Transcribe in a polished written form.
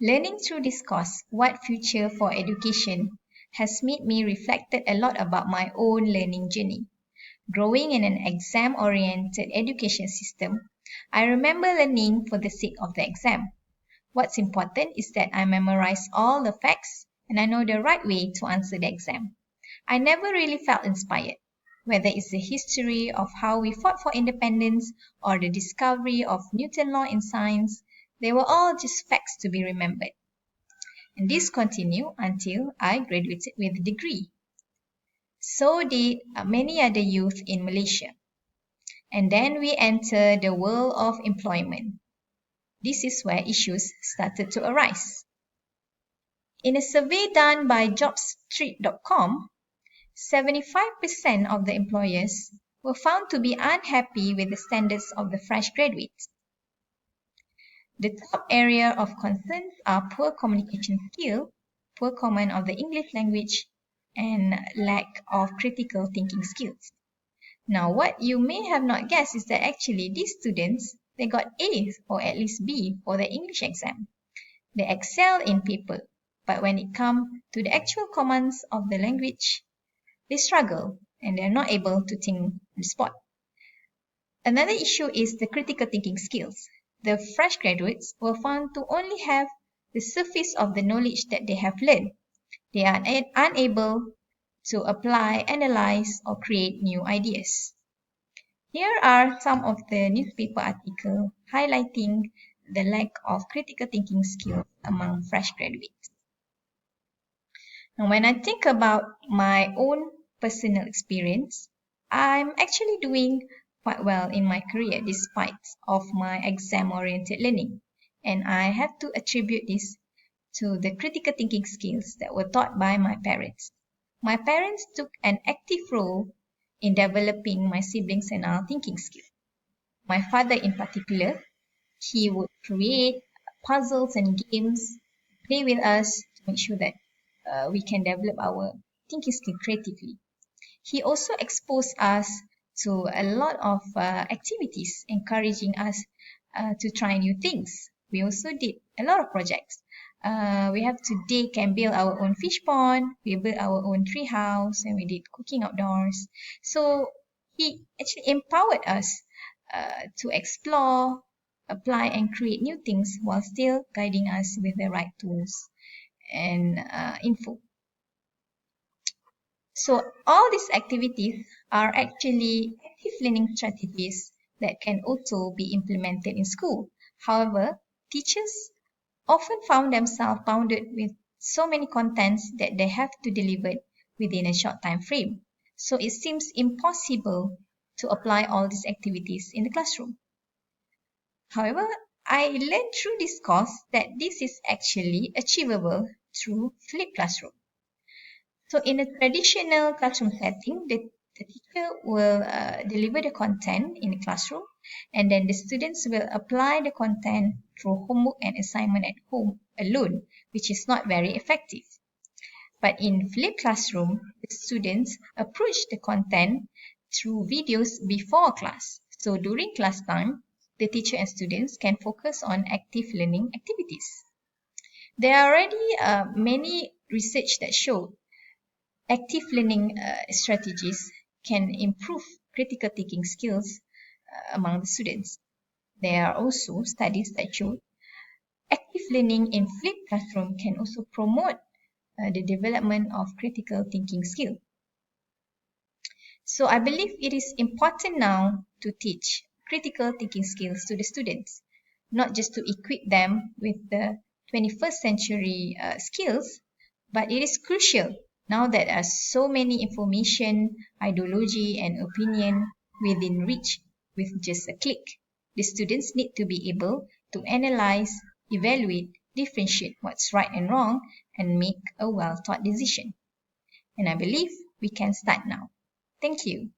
Learning through this course, What Future for Education, has made me reflect a lot about my own learning journey. Growing in an exam-oriented education system, I remember learning for the sake of the exam. What's important is that I memorize all the facts and I know the right way to answer the exam. I never really felt inspired, whether it's the history of how we fought for independence or the discovery of Newton law in science. They were all just facts to be remembered. And this continued until I graduated with a degree. So did many other youth in Malaysia. And then we enter the world of employment. This is where issues started to arise. In a survey done by jobstreet.com, 75% of the employers were found to be unhappy with the standards of the fresh graduates. The top area of concerns are poor communication skill, poor command of the English language, and lack of critical thinking skills. Now, what you may have not guessed is that actually these students, they got A's or at least B for the English exam. They excel in paper, but when it comes to the actual commands of the language, they struggle and they're not able to think on the spot. Another issue is the critical thinking skills. The fresh graduates were found to only have the surface of the knowledge that they have learned. They are unable to apply, analyze, or create new ideas. Here are some of the newspaper articles highlighting the lack of critical thinking skills among fresh graduates. Now, when I think about my own personal experience, I'm actually doing quite well in my career despite of my exam-oriented learning. And I have to attribute this to the critical thinking skills that were taught by my parents. My parents took an active role in developing my siblings and our thinking skills. My father in particular, he would create puzzles and games, play with us to make sure that we can develop our thinking skill creatively. He also exposed us to a lot of activities, encouraging us to try new things. We also did a lot of projects. We have to dig and build our own fish pond. We built our own tree house and we did cooking outdoors. So he actually empowered us to explore, apply and create new things while still guiding us with the right tools and info. So all these activities are actually active learning strategies that can also be implemented in school. However, teachers often found themselves bounded with so many contents that they have to deliver within a short time frame. So it seems impossible to apply all these activities in the classroom. However, I learned through this course that this is actually achievable through flipped classroom. So in a traditional classroom setting, the teacher will deliver the content in the classroom and then the students will apply the content through homework and assignment at home alone, which is not very effective. But in flipped classroom, the students approach the content through videos before class. So during class time, the teacher and students can focus on active learning activities. There are already many research that show active learning strategies can improve critical thinking skills among the students. There are also studies that show active learning in flipped classroom can also promote the development of critical thinking skill. So I believe it is important now to teach critical thinking skills to the students, not just to equip them with the 21st century skills, but it is crucial now that there are so many information, ideology and opinion within reach with just a click. The students need to be able to analyze, evaluate, differentiate what's right and wrong and make a well-thought decision. And I believe we can start now. Thank you.